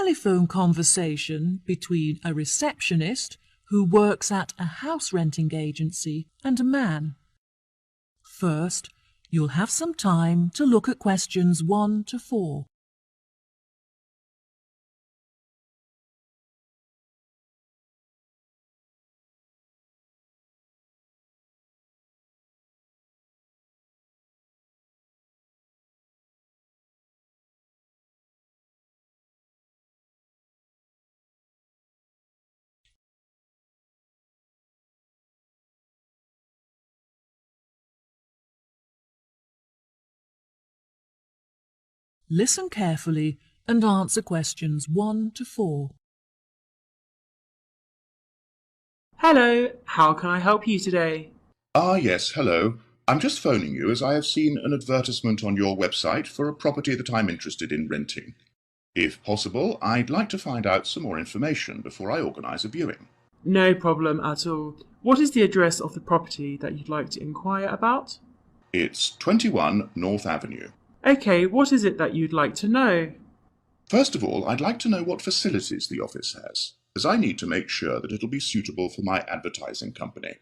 telephone conversation between a receptionist who works at a house renting agency and a man. First, you'll have some time to look at questions 1 to 4. Listen carefully and answer questions 1 to 4. Hello, how can I help you today? Yes, hello. I'm just phoning you as I have seen an advertisement on your website for a property that I'm interested in renting. If possible, I'd like to find out some more information before I organise a viewing. No problem at all. What is the address of the property that you'd like to inquire about? It's 21 North Avenue. Okay, what is it that you'd like to know? First of all, I'd like to know what facilities the office has, as I need to make sure that it'll be suitable for my advertising company.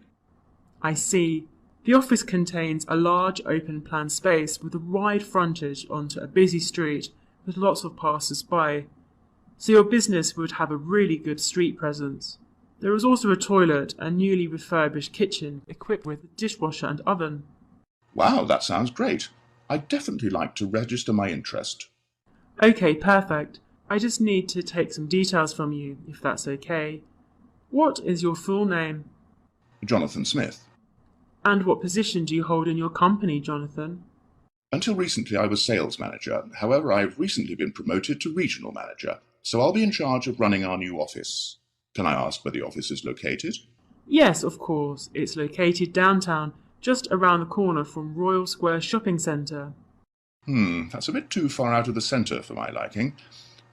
I see. The office contains a large open-plan space with a wide frontage onto a busy street with lots of passers-by, so your business would have a really good street presence. There is also a toilet and newly refurbished kitchen equipped with a dishwasher and oven. Wow, that sounds great. I'd definitely like to register my interest. Okay, perfect. I just need to take some details from you, if that's okay. What is your full name? Jonathan Smith. And what position do you hold in your company, Jonathan? Until recently I was sales manager. However, I've recently been promoted to regional manager, so I'll be in charge of running our new office. Can I ask where the office is located? Yes, of course. It's located downtown, just around the corner from Royal Square Shopping Centre. That's a bit too far out of the centre for my liking.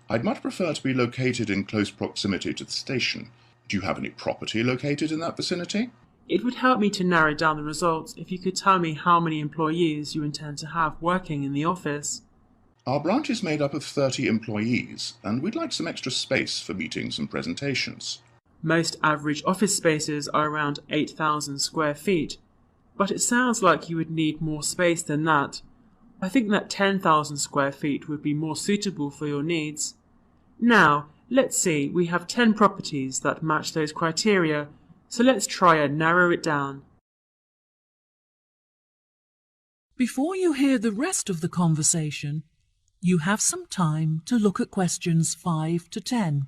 I'd much prefer to be located in close proximity to the station. Do you have any property located in that vicinity? It would help me to narrow down the results if you could tell me how many employees you intend to have working in the office. Our branch is made up of 30 employees, and we'd like some extra space for meetings and presentations. Most average office spaces are around 8,000 square feet, but it sounds like you would need more space than that. I think that 10,000 square feet would be more suitable for your needs. Now, let's see, we have 10 properties that match those criteria, so let's try and narrow it down. Before you hear the rest of the conversation, you have some time to look at questions 5 to 10.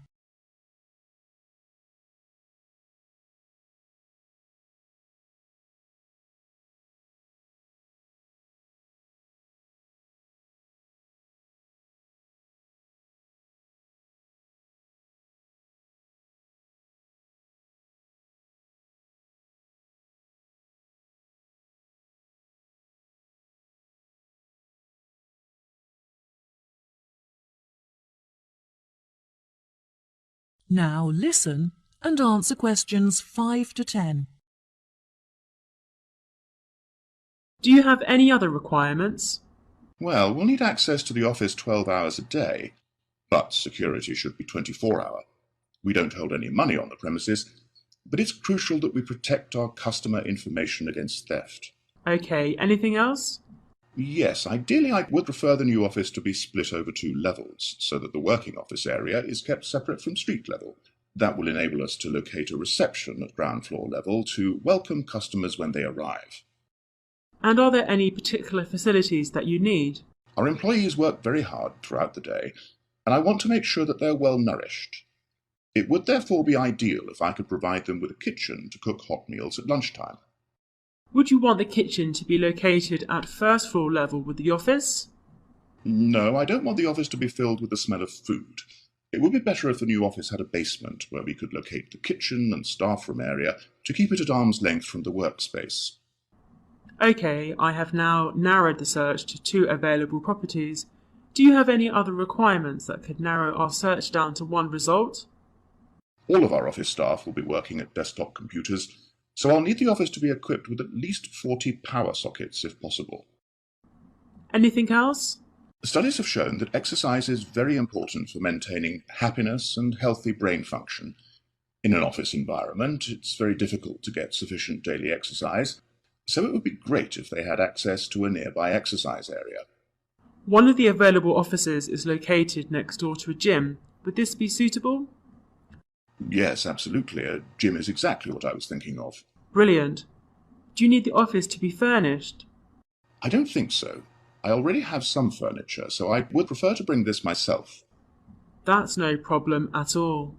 Now listen and answer questions 5 to 10. Do you have any other requirements? Well, we'll need access to the office 12 hours a day, but security should be 24-hour. We don't hold any money on the premises, but it's crucial that we protect our customer information against theft. Okay, anything else? Yes, ideally I would prefer the new office to be split over 2 levels, so that the working office area is kept separate from street level. That will enable us to locate a reception at ground floor level to welcome customers when they arrive. And are there any particular facilities that you need? Our employees work very hard throughout the day, and I want to make sure that they're well nourished. It would therefore be ideal if I could provide them with a kitchen to cook hot meals at lunchtime. Would you want the kitchen to be located at first floor level with the office? No, I don't want the office to be filled with the smell of food. It would be better if the new office had a basement where we could locate the kitchen and staff room area to keep it at arm's length from the workspace. Okay, I have now narrowed the search to 2 available properties. Do you have any other requirements that could narrow our search down to 1 result? All of our office staff will be working at desktop computers, so I'll need the office to be equipped with at least 40 power sockets if possible. Anything else? Studies have shown that exercise is very important for maintaining happiness and healthy brain function. In an office environment, it's very difficult to get sufficient daily exercise, so it would be great if they had access to a nearby exercise area. One of the available offices is located next door to a gym. Would this be suitable? Yes, absolutely. A gym is exactly what I was thinking of. Brilliant. Do you need the office to be furnished? I don't think so. I already have some furniture, so I would prefer to bring this myself. That's no problem at all.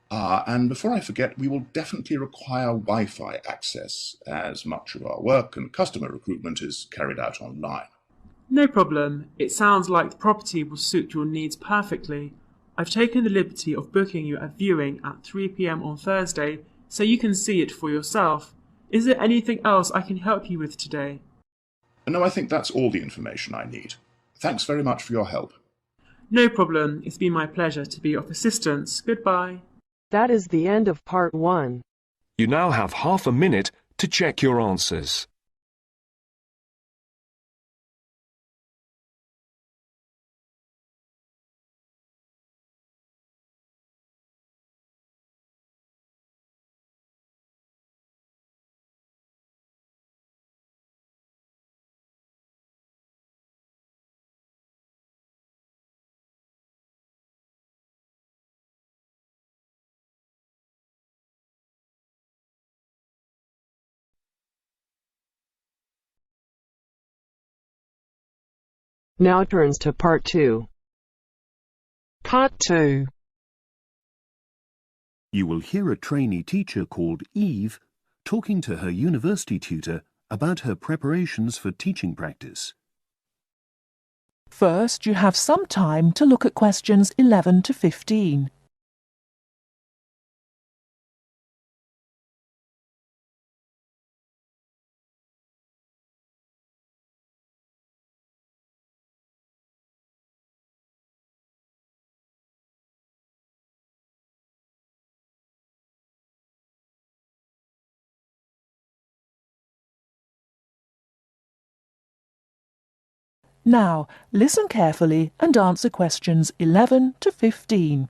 And before I forget, we will definitely require Wi-Fi access, as much of our work and customer recruitment is carried out online. No problem. It sounds like the property will suit your needs perfectly. I've taken the liberty of booking you a viewing at 3 p.m. on Thursday so you can see it for yourself. Is there anything else I can help you with today? No, I think that's all the information I need. Thanks very much for your help. No problem. It's been my pleasure to be of assistance. Goodbye. That is the end of part 1. You now have half a minute to check your answers. Now turns to part 2. Part 2. You will hear a trainee teacher called Eve talking to her university tutor about her preparations for teaching practice. First, you have some time to look at questions 11 to 15. Now, listen carefully and answer questions 11 to 15.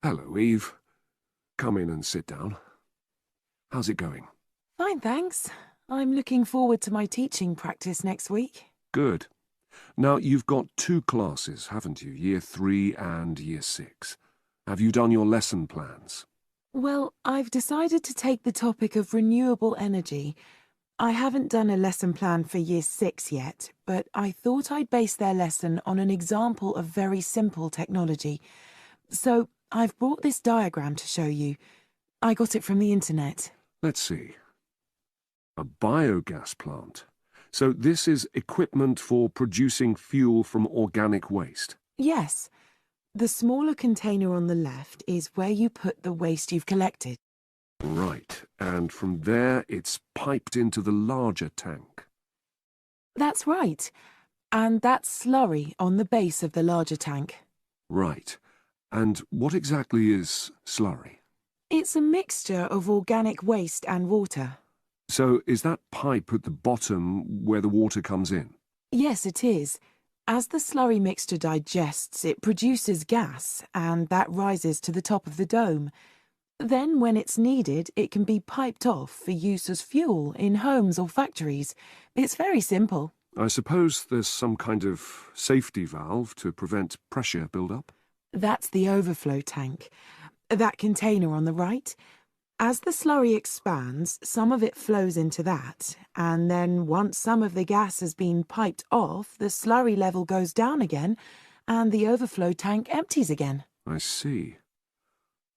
Hello, Eve. Come in and sit down. How's it going? Fine, thanks. I'm looking forward to my teaching practice next week. Good. Now, you've got 2 classes, haven't you? Year 3 and Year 6. Have you done your lesson plans? Well, I've decided to take the topic of renewable energy. I haven't done a lesson plan for Year 6 yet, but I thought I'd base their lesson on an example of very simple technology. So I've brought this diagram to show you. I got it from the internet. Let's see. A biogas plant. So this is equipment for producing fuel from organic waste. Yes. The smaller container on the left is where you put the waste you've collected. Right, and from there it's piped into the larger tank. That's right. And that's slurry on the base of the larger tank. Right. And what exactly is slurry? It's a mixture of organic waste and water. So is that pipe at the bottom where the water comes in? Yes, it is. As the slurry mixture digests, it produces gas, and that rises to the top of the dome. Then, when it's needed, it can be piped off for use as fuel in homes or factories. It's very simple. I suppose there's some kind of safety valve to prevent pressure build-up? That's the overflow tank. That container on the right. As the slurry expands, some of it flows into that, and then once some of the gas has been piped off, the slurry level goes down again, and the overflow tank empties again. I see.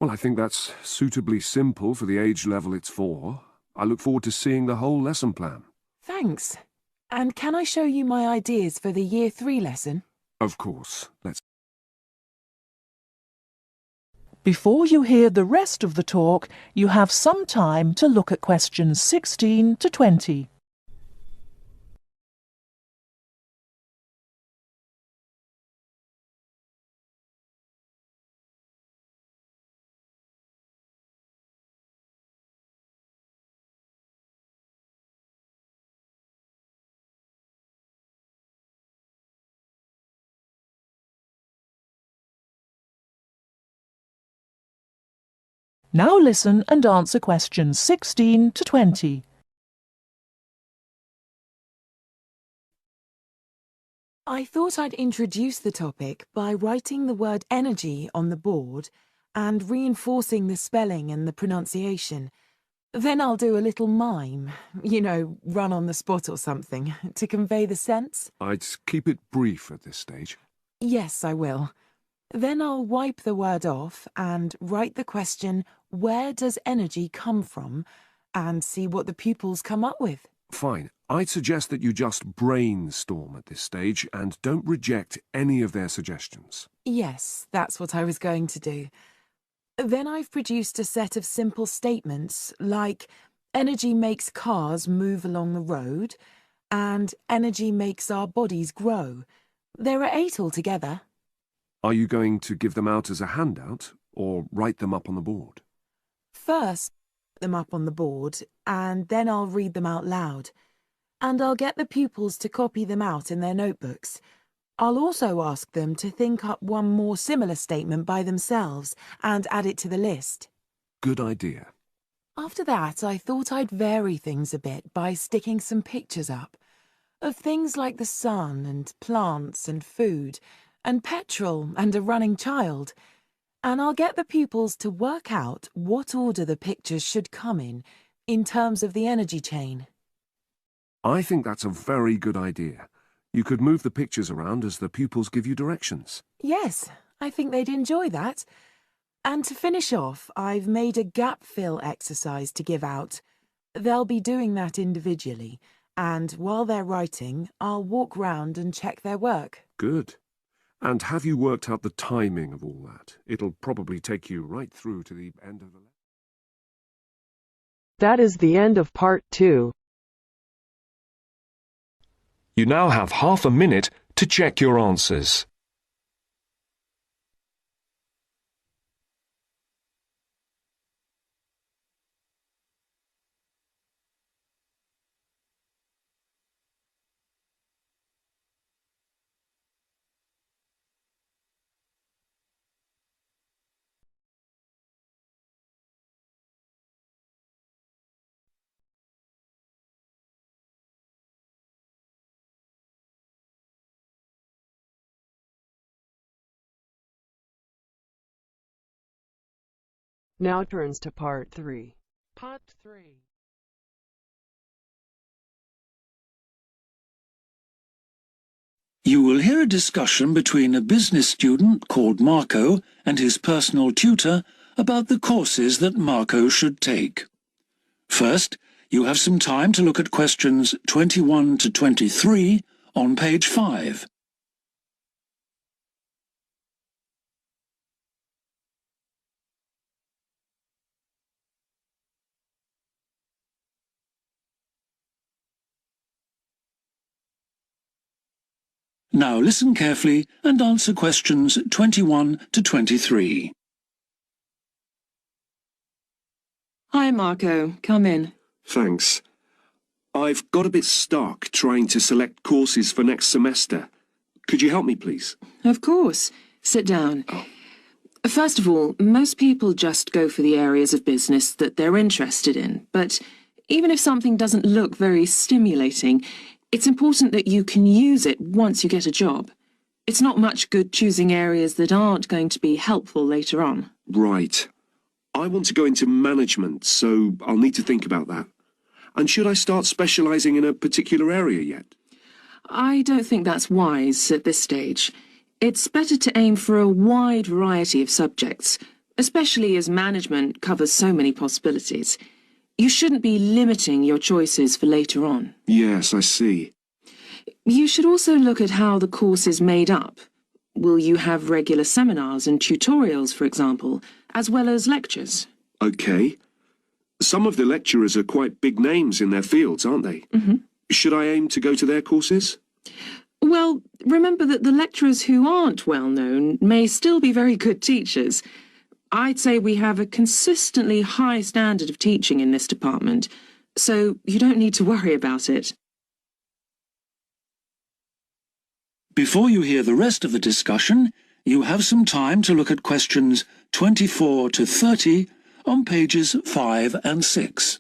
Well, I think that's suitably simple for the age level it's for. I look forward to seeing the whole lesson plan. Thanks. And can I show you my ideas for the Year 3 lesson? Of course. Let's. Before you hear the rest of the talk, you have some time to look at questions 16 to 20. Now listen and answer questions 16 to 20. I thought I'd introduce the topic by writing the word energy on the board and reinforcing the spelling and the pronunciation. Then I'll do a little mime, run on the spot or something, to convey the sense. I'd keep it brief at this stage. Yes, I will. Then I'll wipe the word off and write the question, where does energy come from? And see what the pupils come up with. Fine. I'd suggest that you just brainstorm at this stage and don't reject any of their suggestions. Yes, that's what I was going to do. Then I've produced a set of simple statements like energy makes cars move along the road and energy makes our bodies grow. There are 8 altogether. Are you going to give them out as a handout or write them up on the board? First, them up on the board and then I'll read them out loud. And I'll get the pupils to copy them out in their notebooks. I'll also ask them to think up one more similar statement by themselves and add it to the list. Good idea. After that, I thought I'd vary things a bit by sticking some pictures up of things like the sun and plants and food and petrol and a running child. And I'll get the pupils to work out what order the pictures should come in terms of the energy chain. I think that's a very good idea. You could move the pictures around as the pupils give you directions. Yes, I think they'd enjoy that. And to finish off, I've made a gap fill exercise to give out. They'll be doing that individually, and while they're writing, I'll walk round and check their work. Good. And have you worked out the timing of all that? It'll probably take you right through to the end of the lesson. That is the end of part 2. You now have half a minute to check your answers. Now turns to part 3. Part 3. You will hear a discussion between a business student called Marco and his personal tutor about the courses that Marco should take. First, you have some time to look at questions 21 to 23 on page 5. Now listen carefully and answer questions 21 to 23. Hi, Marco. Come in. Thanks. I've got a bit stuck trying to select courses for next semester. Could you help me, please? Of course. Sit down. First of all, most people just go for the areas of business that they're interested in, but even if something doesn't look very stimulating, it's important that you can use it once you get a job. It's not much good choosing areas that aren't going to be helpful later on. Right. I want to go into management, so I'll need to think about that. And should I start specialising in a particular area yet? I don't think that's wise at this stage. It's better to aim for a wide variety of subjects, especially as management covers so many possibilities. You shouldn't be limiting your choices for later on. Yes, I see. You should also look at how the course is made up. Will you have regular seminars and tutorials, for example, as well as lectures? OK. Some of the lecturers are quite big names in their fields, aren't they? Mm-hmm. Should I aim to go to their courses? Well, remember that the lecturers who aren't well known may still be very good teachers. I'd say we have a consistently high standard of teaching in this department, so you don't need to worry about it. Before you hear the rest of the discussion, you have some time to look at questions 24 to 30 on pages 5 and 6.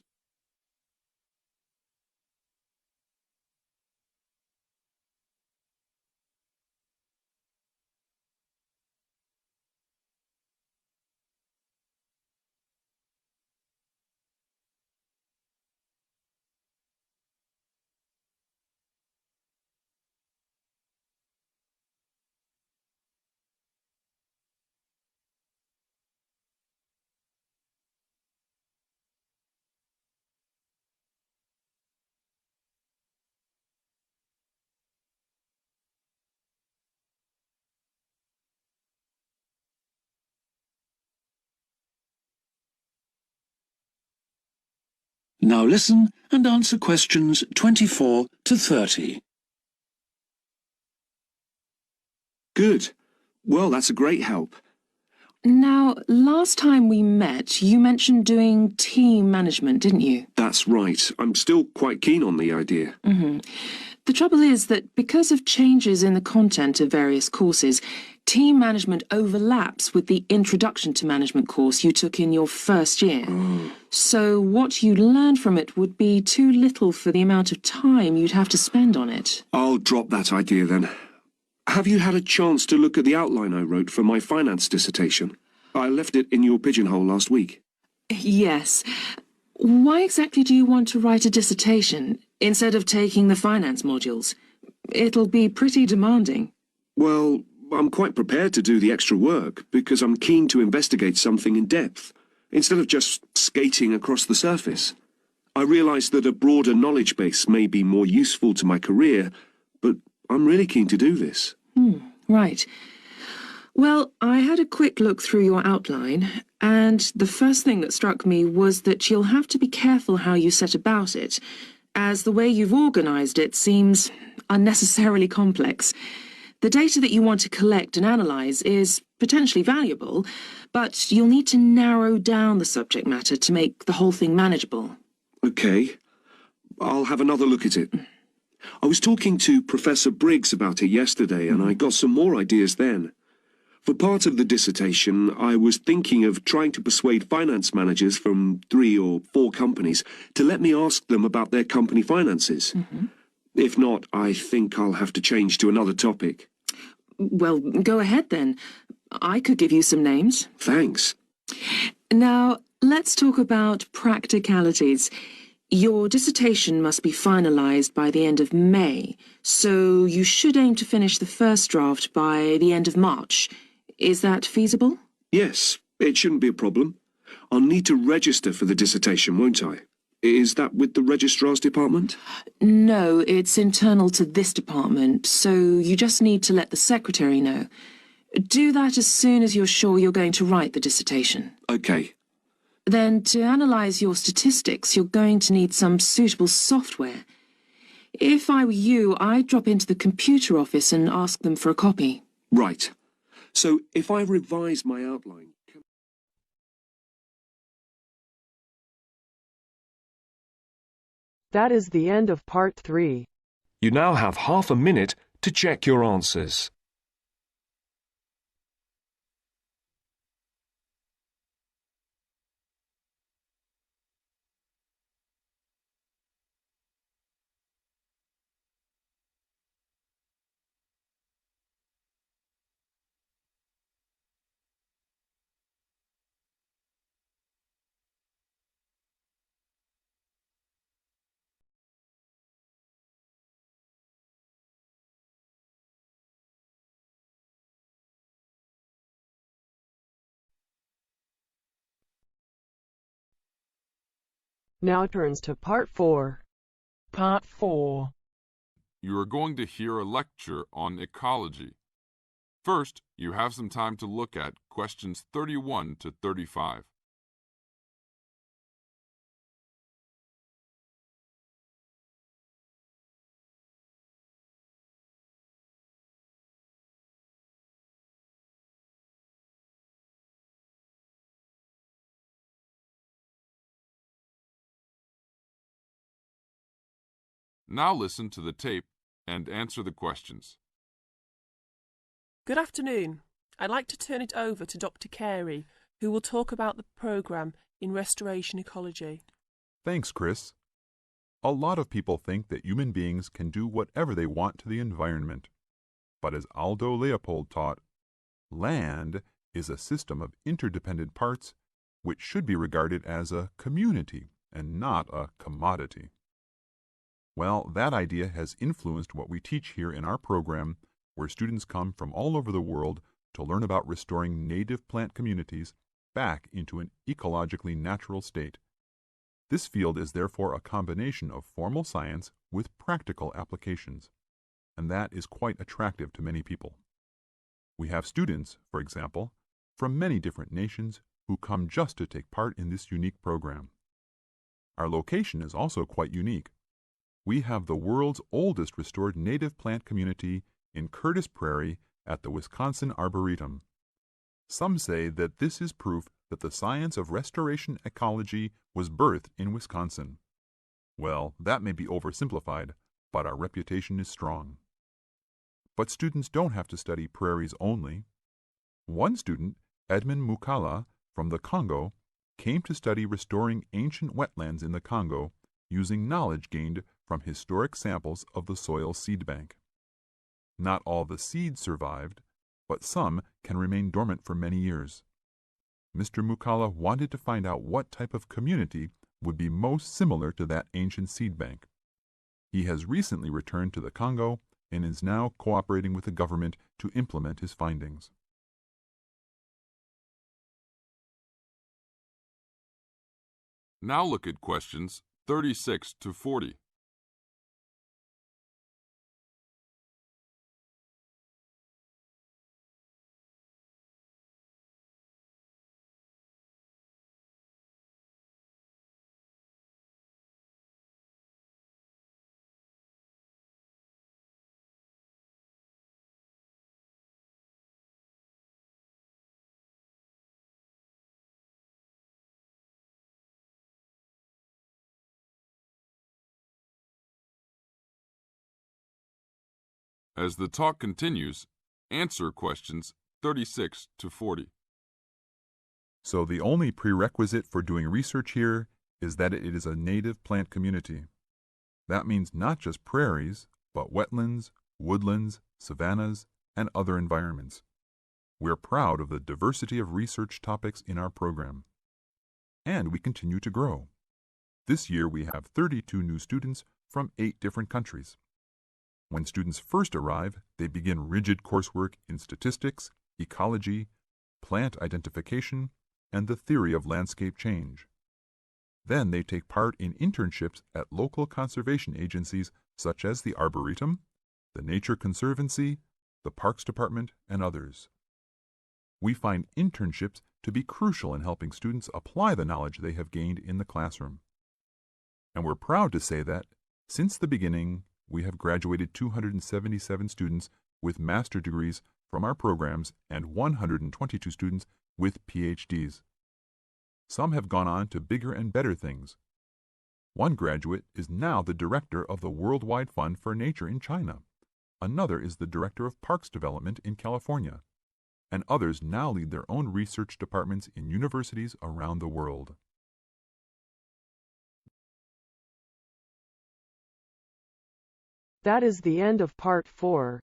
Now listen and answer questions 24 to 30. Good. Well, that's a great help. Now, last time we met, you mentioned doing team management, didn't you? That's right. I'm still quite keen on the idea. The trouble is that because of changes in the content of various courses, team management overlaps with the Introduction to Management course you took in your first year. So what you learned from it would be too little for the amount of time you'd have to spend on it. I'll drop that idea then. Have you had a chance to look at the outline I wrote for my finance dissertation? I left it in your pigeonhole last week. Yes. Why exactly do you want to write a dissertation instead of taking the finance modules? It'll be pretty demanding. Well, I'm quite prepared to do the extra work because I'm keen to investigate something in depth, instead of just skating across the surface. I realise that a broader knowledge base may be more useful to my career, but I'm really keen to do this. Right. Well, I had a quick look through your outline, and the first thing that struck me was that you'll have to be careful how you set about it, as the way you've organised it seems unnecessarily complex. The data that you want to collect and analyse is potentially valuable, but you'll need to narrow down the subject matter to make the whole thing manageable. OK. I'll have another look at it. I was talking to Professor Briggs about it yesterday, and I got some more ideas then. For part of the dissertation, I was thinking of trying to persuade finance managers from 3 or 4 companies to let me ask them about their company finances. If not, I think I'll have to change to another topic. Well, go ahead then. I could give you some names. Thanks. Now, let's talk about practicalities. Your dissertation must be finalised by the end of May, so you should aim to finish the first draft by the end of March. Is that feasible? Yes, it shouldn't be a problem. I'll need to register for the dissertation, won't I? Is that with the registrar's department? No, it's internal to this department, so you just need to let the secretary know. Do that as soon as you're sure you're going to write the dissertation. OK. Then, to analyse your statistics, you're going to need some suitable software. If I were you, I'd drop into the computer office and ask them for a copy. Right. So, if I revise my outline... That is the end of part 3. You now have half a minute to check your answers. Now turns to part 4. Part 4. You are going to hear a lecture on ecology. First, you have some time to look at questions 31 to 35. Now listen to the tape and answer the questions. Good afternoon. I'd like to turn it over to Dr. Carey, who will talk about the programme in restoration ecology. Thanks, Chris. A lot of people think that human beings can do whatever they want to the environment. But as Aldo Leopold taught, land is a system of interdependent parts which should be regarded as a community and not a commodity. Well, that idea has influenced what we teach here in our program, where students come from all over the world to learn about restoring native plant communities back into an ecologically natural state. This field is therefore a combination of formal science with practical applications, and that is quite attractive to many people. We have students, for example, from many different nations who come just to take part in this unique program. Our location is also quite unique. We have the world's oldest restored native plant community in Curtis Prairie at the Wisconsin Arboretum. Some say that this is proof that the science of restoration ecology was birthed in Wisconsin. Well, that may be oversimplified, but our reputation is strong. But students don't have to study prairies only. One student, Edmund Mukala from the Congo, came to study restoring ancient wetlands in the Congo using knowledge gained from historic samples of the soil seed bank. Not all the seeds survived, but some can remain dormant for many years. Mr. Mukala wanted to find out what type of community would be most similar to that ancient seed bank. He has recently returned to the Congo and is now cooperating with the government to implement his findings. Now look at questions 36 to 40. As the talk continues, answer questions 36 to 40. So the only prerequisite for doing research here is that it is a native plant community. That means not just prairies, but wetlands, woodlands, savannas, and other environments. We're proud of the diversity of research topics in our program. And we continue to grow. This year we have 32 new students from 8 different countries. When students first arrive, they begin rigid coursework in statistics, ecology, plant identification, and the theory of landscape change. Then they take part in internships at local conservation agencies such as the Arboretum, the Nature Conservancy, the Parks Department, and others. We find internships to be crucial in helping students apply the knowledge they have gained in the classroom. And we're proud to say that, since the beginning, we have graduated 277 students with master degrees from our programs and 122 students with PhDs. Some have gone on to bigger and better things. One graduate is now the director of the Worldwide Fund for Nature in China. Another is the director of Parks Development in California. And others now lead their own research departments in universities around the world. That is the end of part 4.